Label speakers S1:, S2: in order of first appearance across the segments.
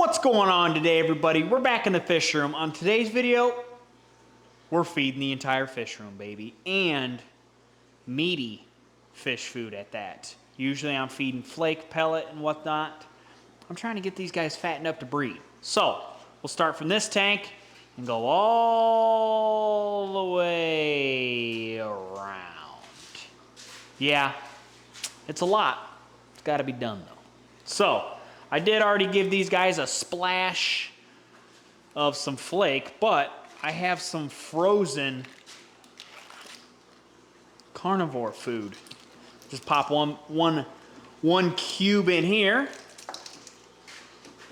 S1: What's going on today, everybody? We're back in the fish room. On today's video, we're feeding the entire fish room, baby, and meaty fish food at that. Usually I'm feeding flake, pellet, and whatnot. I'm trying to get these guys fattened up to breed. So, we'll start from this tank and go all the way around. Yeah, it's a lot. It's got to be done, though. So, I did already give these guys a splash of some flake, but I have some frozen carnivore food. Just pop one cube in here.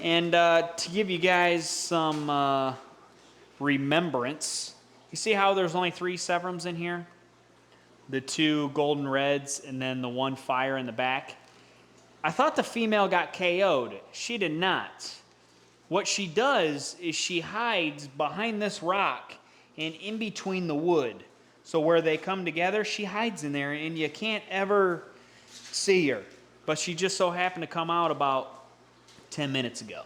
S1: And to give you guys some remembrance, you see how there's only 3 Severums in here? The 2 golden reds and then the 1 fire in the back. I thought the female got KO'd. She did not. What she does is she hides behind this rock and in between the wood. So where they come together, she hides in there and you can't ever see her. But she just so happened to come out about 10 minutes ago.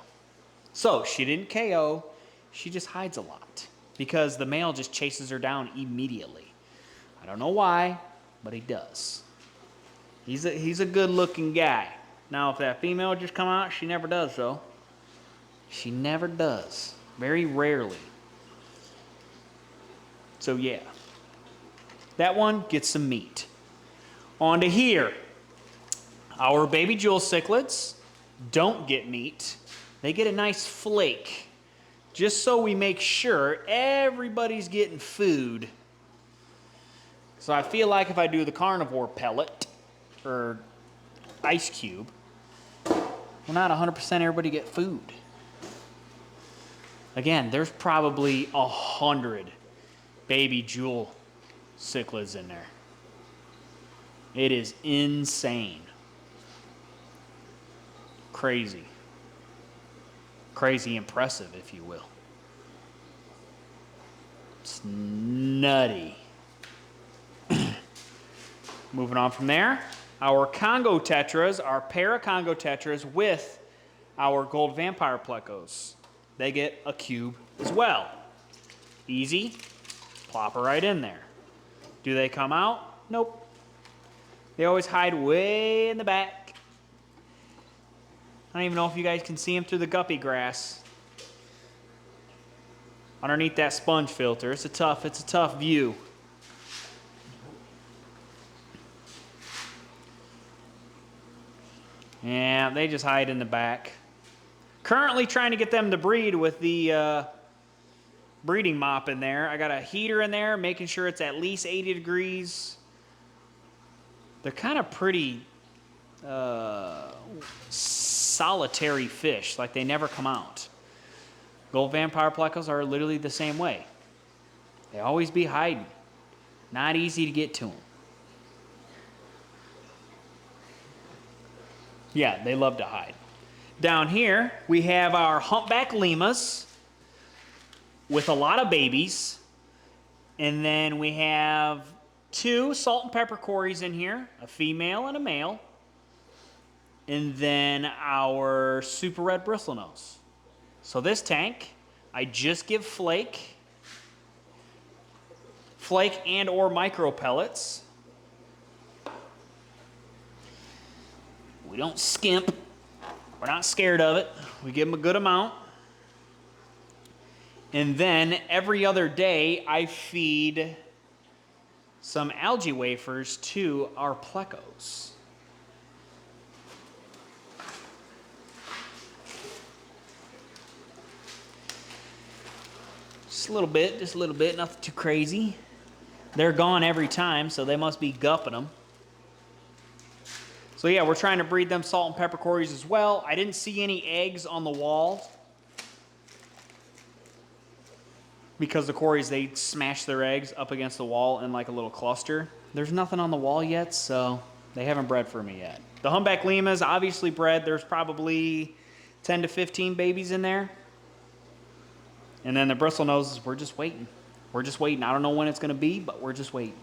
S1: So she didn't KO, she just hides a lot because the male just chases her down immediately. I don't know why, but he does. He's a good looking guy. Now if that female just come out, she never does though. She never does. Very rarely. So yeah. That one gets some meat. On to here. Our baby jewel cichlids don't get meat. They get a nice flake. Just so we make sure everybody's getting food. So I feel like if I do the carnivore pellet, or ice cube, well, not 100% everybody get food. Again, there's probably 100 baby jewel cichlids in there. It is insane. Crazy. Crazy impressive, if you will. It's nutty. Moving on from there, our Congo Tetras are para Congo Tetras with our gold vampire plecos. They get a cube as well. Easy, plop her right in there. Do they come out? Nope. They always hide way in the back. I don't even know if you guys can see them through the guppy grass. Underneath that sponge filter. It's a tough view. Yeah, they just hide in the back. Currently trying to get them to breed with the breeding mop in there. I got a heater in there, making sure it's at least 80 degrees. They're kind of pretty solitary fish, like they never come out. Gold vampire plecos are literally the same way. They always be hiding. Not easy to get to them. Yeah, they love to hide. Down here, we have our humpback lemurs with a lot of babies. And then we have 2 salt and pepper cories in here, a female and a male. And then our super red bristlenose. So this tank, I just give flake and or micro pellets. We don't skimp. We're not scared of it. We give them a good amount. And then every other day, I feed some algae wafers to our plecos. Just a little bit, nothing too crazy. They're gone every time, so they must be gupping them. So yeah, we're trying to breed them salt and pepper cories as well. I didn't see any eggs on the wall because the cories, they smash their eggs up against the wall in like a little cluster. There's nothing on the wall yet, so they haven't bred for me yet. The humpback lemurs obviously bred. There's probably 10 to 15 babies in there. And then the bristlenoses, we're just waiting. We're just waiting. I don't know when it's going to be, but we're just waiting.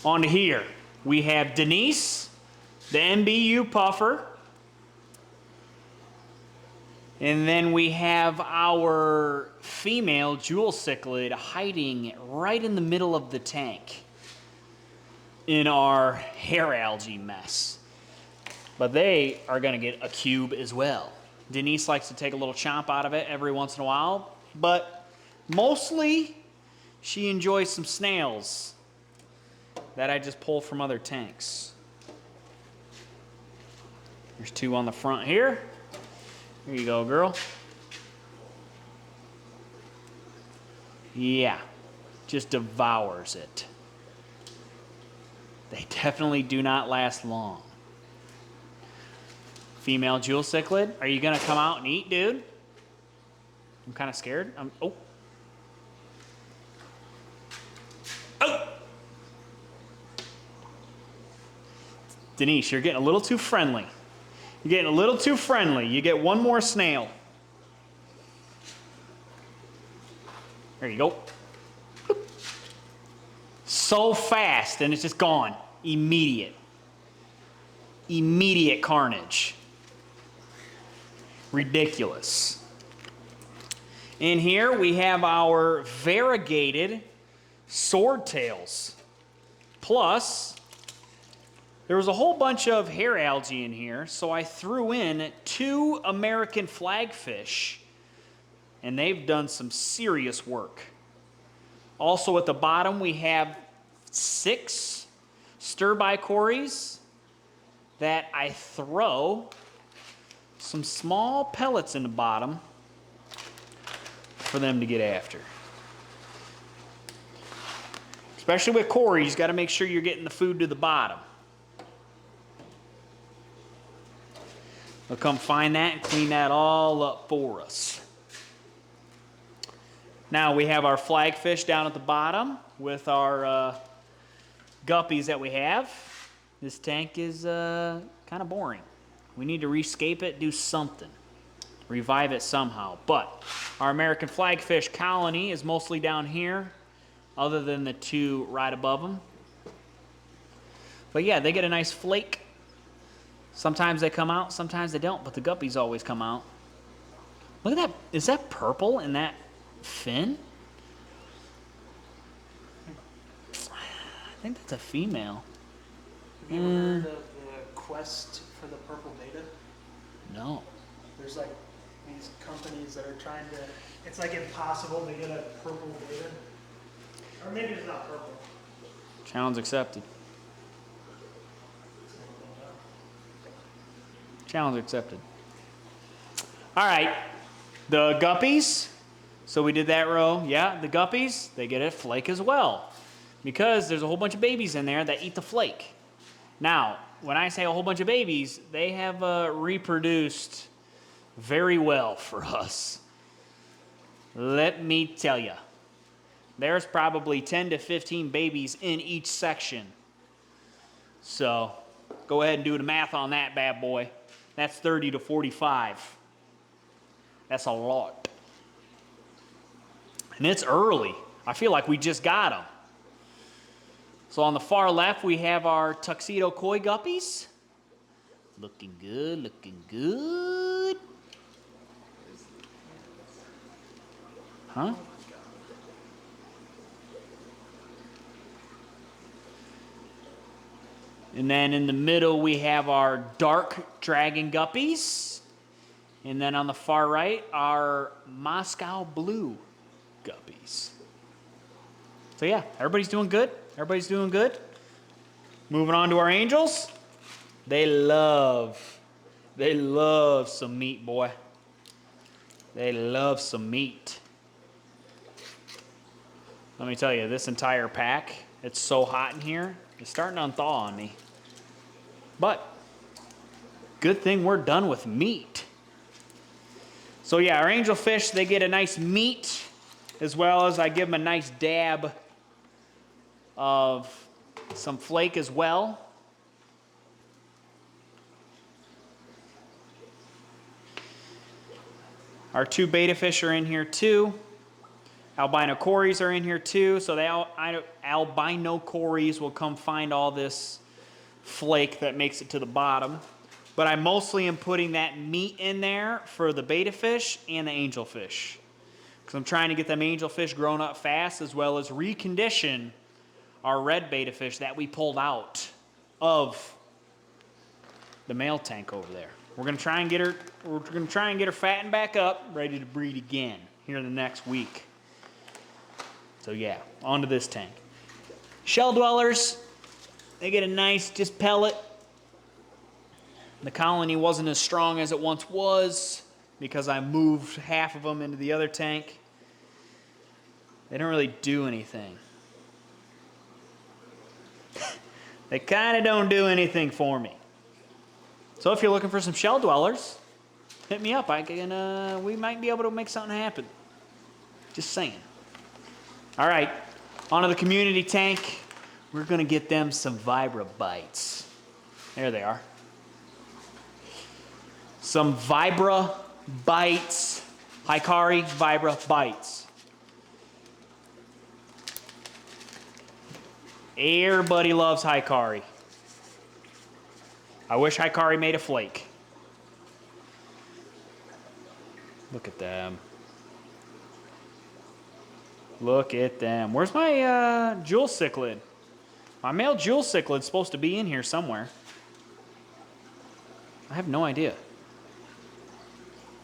S1: On to here, we have Denise, the MBU puffer. And then we have our female jewel cichlid hiding right in the middle of the tank in our hair algae mess. But they are gonna get a cube as well. Denise likes to take a little chomp out of it every once in a while, but mostly she enjoys some snails that I just pull from other tanks. There's two on the front here. Here you go, girl. Yeah, just devours it. They definitely do not last long. Female jewel cichlid, are you gonna come out and eat, dude? I'm kind of scared. Oh. Oh! Denise, you're getting a little too friendly. You're getting a little too friendly. You get one more snail. There you go. So fast, and it's just gone. Immediate. Immediate carnage. Ridiculous. In here we have our variegated swordtails. Plus, there was a whole bunch of hair algae in here, so I threw in 2 American flagfish, and they've done some serious work. Also at the bottom we have 6 sturgeon that I throw some small pellets in the bottom for them to get after. Especially with Corey, you got to make sure you're getting the food to the bottom. They'll come find that and clean that all up for us. Now we have our flagfish down at the bottom with our guppies that we have. This tank is kind of boring. We need to rescape it, do something. Revive it somehow. But our American flagfish colony is mostly down here, other than the 2 right above them. But yeah, they get a nice flake. Sometimes they come out, sometimes they don't, but the guppies always come out. Look at that. Is that purple in that fin? I think that's a female.
S2: Have you ever heard of the quest for the purple beta?
S1: No.
S2: There's like these companies that are trying to, it's like impossible to get a purple beta. Or maybe it's not purple.
S1: Challenge accepted. Challenge accepted. All right, the guppies. So we did that row. Yeah, the guppies, they get a flake as well, because there's a whole bunch of babies in there that eat the flake. Now, when I say a whole bunch of babies, they have reproduced very well for us. Let me tell you, there's probably 10 to 15 babies in each section. So go ahead and do the math on that bad boy. That's 30 to 45. That's a lot. And it's early. I feel like we just got them. So on the far left, we have our tuxedo koi guppies. Looking good, looking good. Huh? And then in the middle, we have our dark dragon guppies. And then on the far right, our Moscow blue guppies. So yeah, everybody's doing good. Everybody's doing good. Moving on to our angels. They love some meat, boy. They love some meat. Let me tell you, this entire pack, it's so hot in here, it's starting to unthaw on me. But good thing we're done with meat. So yeah, our angelfish, they get a nice meat, as well as I give them a nice dab of some flake as well. Our 2 beta fish are in here too. Albino cories are in here too, so the albino cories will come find all this flake that makes it to the bottom. But I mostly am putting that meat in there for the betta fish and the angelfish. Because I'm trying to get them angelfish grown up fast, as well as recondition our red betta fish that we pulled out of the male tank over there. We're gonna try and get her fattened back up, ready to breed again here in the next week. So yeah, onto this tank. Shell dwellers, they get a nice just pellet. The colony wasn't as strong as it once was because I moved half of them into the other tank. They don't really do anything. They kind of don't do anything for me. So if you're looking for some shell dwellers, hit me up. We might be able to make something happen. Just saying. All right, onto the community tank. We're gonna get them some Vibrabites. There they are. Some Vibrabites. Hikari Vibrabites. Everybody loves Hikari. I wish Hikari made a flake. Look at them. Look at them. Where's my jewel cichlid? My male jewel cichlid's supposed to be in here somewhere. I have no idea.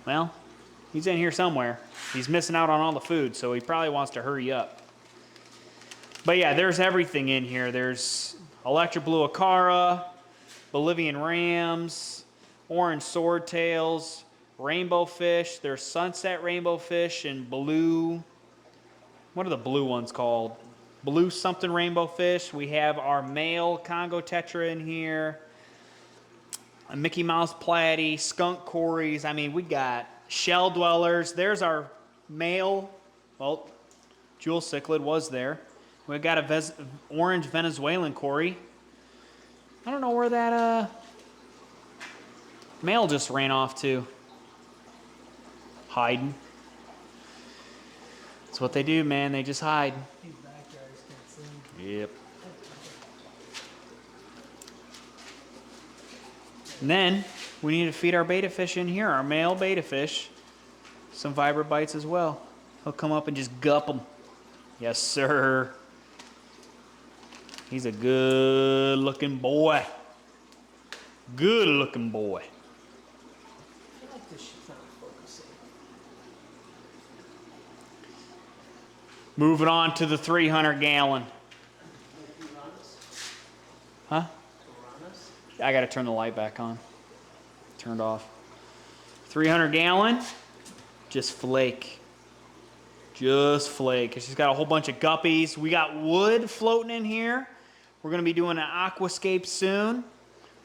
S1: Well, he's in here somewhere. He's missing out on all the food, so he probably wants to hurry up. But yeah, there's everything in here. There's electric blue acara, Bolivian rams, orange swordtails, rainbow fish. There's sunset rainbow fish and blue. What are the blue ones called? Blue something rainbow fish. We have our male Congo Tetra in here. A Mickey Mouse platy, skunk cories. I mean, we got shell dwellers. There's our male, well, jewel cichlid was there. We got a orange Venezuelan cory. I don't know where that male just ran off to. Hiding. That's what they do, man. They just hide.
S2: He's back there, I just can't see him.
S1: Yep. And then we need to feed our betta fish in here, our male betta fish, some Vibrabites as well. He'll come up and just gup them. Yes, sir. He's a good looking boy. Good looking boy.
S2: I feel like this shit's not focusing.
S1: Moving on to the 300 gallon. Huh? I gotta turn the light back on. Turned off. 300 gallon. Just flake. Just flake. It's just got a whole bunch of guppies. We got wood floating in here. We're gonna be doing an aquascape soon.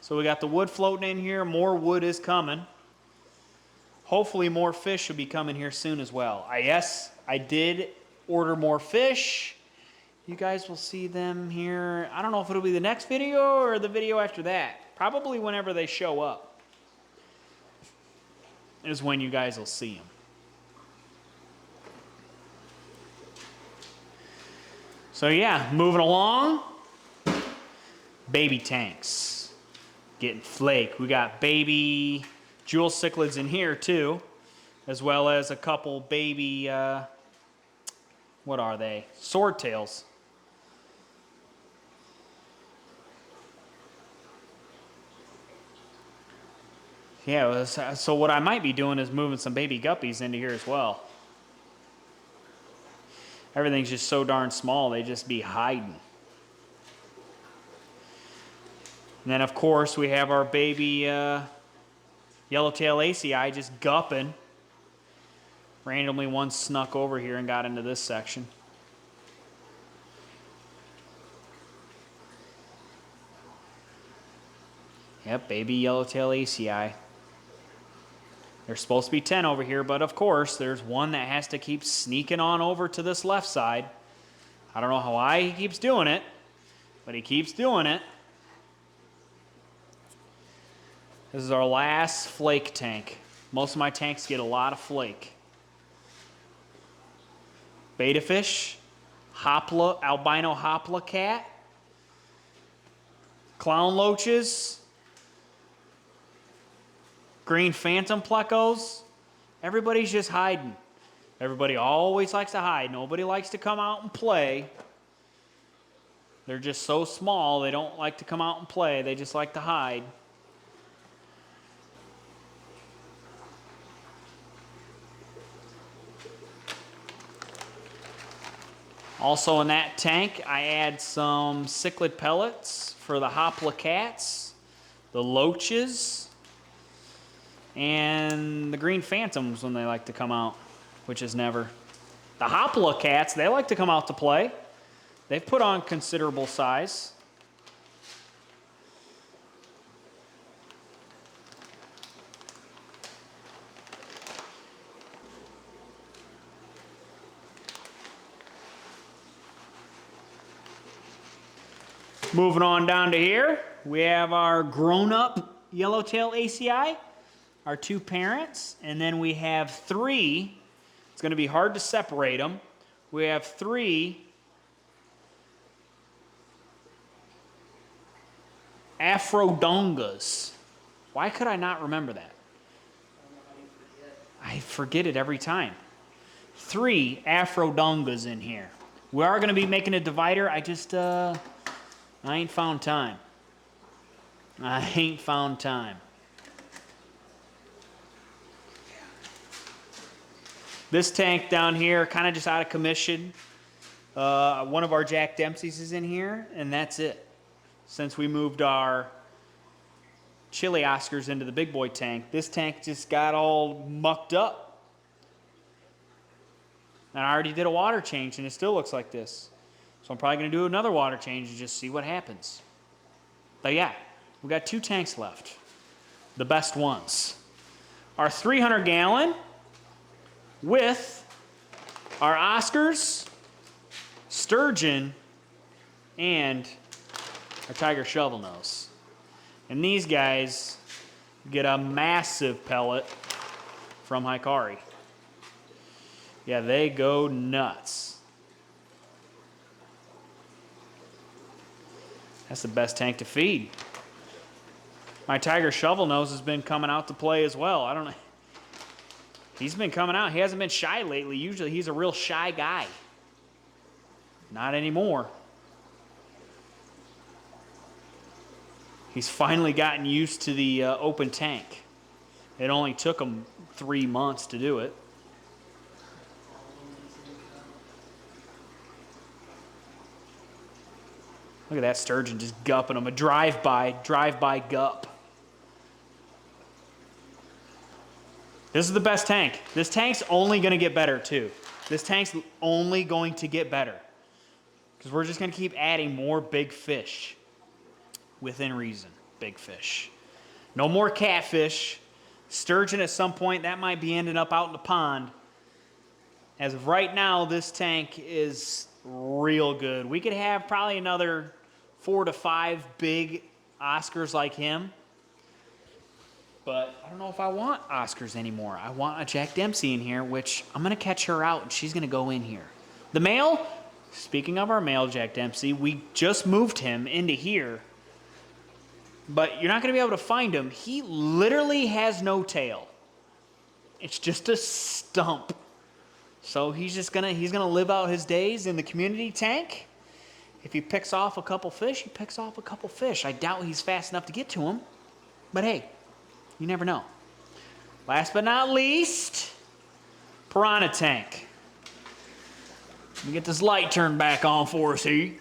S1: So we got the wood floating in here. More wood is coming. Hopefully more fish should be coming here soon as well. Yes, I did order more fish. You guys will see them here. I don't know if it'll be the next video or the video after that. Probably whenever they show up is when you guys will see them. So yeah, moving along. Baby tanks. Getting flake. We got baby jewel cichlids in here too, as well as a couple baby, what are they? Swordtails. Yeah, so what I might be doing is moving some baby guppies into here as well. Everything's just so darn small, they just be hiding. And then, of course, we have our baby yellowtail ACI just gupping. Randomly, one snuck over here and got into this section. Yep, baby yellowtail ACI. There's supposed to be 10 over here, but of course, there's one that has to keep sneaking on over to this left side. I don't know why he keeps doing it, but he keeps doing it. This is our last flake tank. Most of my tanks get a lot of flake. Betta fish, hopla, albino hopla cat, clown loaches, Green Phantom plecos, everybody's just hiding. Everybody always likes to hide. Nobody likes to come out and play. They're just so small, they don't like to come out and play. They just like to hide. Also in that tank, I add some cichlid pellets for the hopla cats, the loaches, and the green phantoms when they like to come out, which is never. The hopla cats, they like to come out to play. They've put on considerable size. Moving on down to here, we have our grown-up yellowtail ACI, our 2 parents, and then we have 3. It's going to be hard to separate them. We have 3 Afrodongas. Why could I not remember that? I forget it every time. 3 Afrodongas in here. We are going to be making a divider. I ain't found time. I ain't found time. This tank down here, kind of just out of commission. One of our Jack Dempseys is in here, and that's it. Since we moved our chili Oscars into the big boy tank, this tank just got all mucked up. And I already did a water change, and it still looks like this. So I'm probably going to do another water change and just see what happens. But yeah, we got 2 tanks left. The best ones. Our 300 gallon with our Oscars, Sturgeon, and our Tiger Shovel Nose. And these guys get a massive pellet from Hikari. Yeah, they go nuts. That's the best tank to feed. My Tiger Shovel Nose has been coming out to play as well. I don't know. He's been coming out. He hasn't been shy lately. Usually he's a real shy guy. Not anymore. He's finally gotten used to the open tank. It only took him 3 months to do it. Look at that sturgeon just gupping him. A drive-by gup. This is the best tank. This tank's only going to get better, too. This tank's only going to get better. Because we're just going to keep adding more big fish. Within reason, big fish. No more catfish. Sturgeon at some point, that might be ending up out in the pond. As of right now, this tank is real good. We could have probably another 4 to 5 big Oscars like him. But I don't know if I want Oscars anymore. I want a Jack Dempsey in here, which I'm going to catch her out, and she's going to go in here. The male, speaking of our male Jack Dempsey, we just moved him into here. But you're not going to be able to find him. He literally has no tail. It's just a stump. So he's going to live out his days in the community tank. If he picks off a couple fish, he picks off a couple fish. I doubt he's fast enough to get to him. But hey, you never know. Last but not least, Piranha tank. Let me get this light turned back on for us here.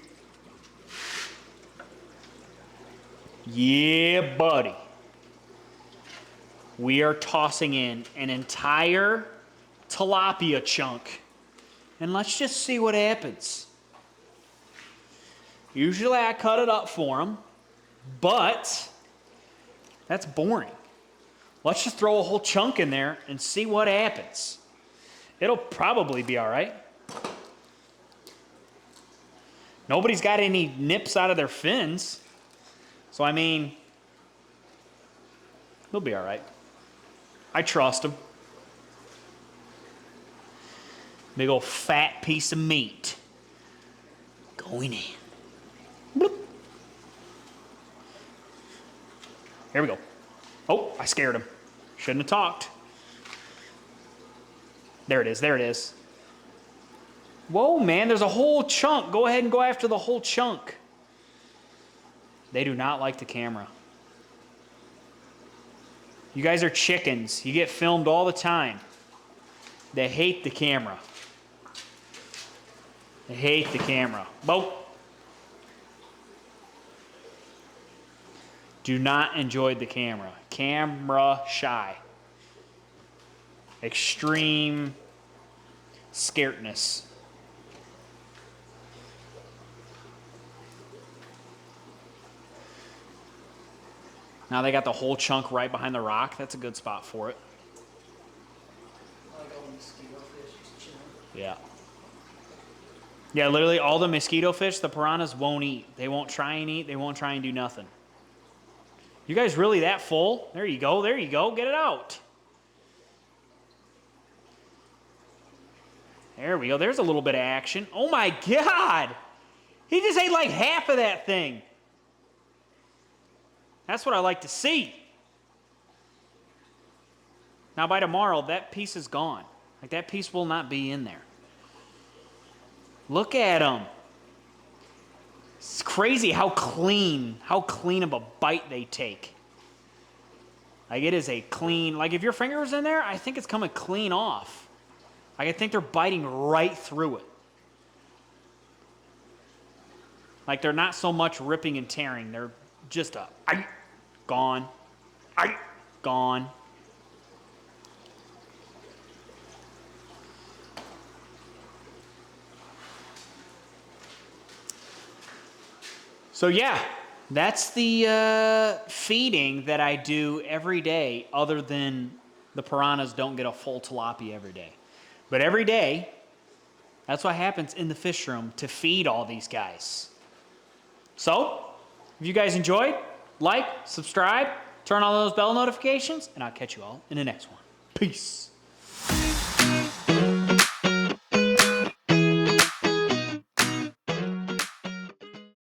S1: Yeah, buddy. We are tossing in an entire tilapia chunk. And let's just see what happens. Usually I cut it up for them, but that's boring. Let's just throw a whole chunk in there and see what happens. It'll probably be all right. Nobody's got any nips out of their fins. So, I mean, they'll be all right. I trust them. Big old fat piece of meat going in. Bloop. Here we go. Oh, I scared him. Shouldn't have talked. There it is. There it is. Whoa, man, there's a whole chunk. Go ahead and go after the whole chunk. They do not like the camera. You guys are chickens. You get filmed all the time. They hate the camera. They hate the camera. Whoa. Do not enjoy the camera. Camera shy. Extreme scaredness. Now they got the whole chunk right behind the rock. That's a good spot for it.
S2: I like all the mosquito fish just chilling.
S1: Yeah. Yeah, literally all the mosquito fish, the piranhas won't eat. They won't try and eat. They won't try and do nothing. You guys really that full? There you go. There you go. Get it out. There we go. There's a little bit of action. Oh my God. He just ate like half of that thing. That's what I like to see. Now by tomorrow, that piece is gone. Like that piece will not be in there. Look at them. It's crazy how clean of a bite they take. Like it is a clean, like if your finger was in there, I think it's coming clean off. Like I think they're biting right through it. Like they're not so much ripping and tearing. They're just a, gone, gone. So yeah, that's the feeding that I do every day, other than the piranhas don't get a full tilapia every day. But every day, that's what happens in the fish room to feed all these guys. So, if you guys enjoyed, like, subscribe, turn on those bell notifications, and I'll catch you all in the next one. Peace.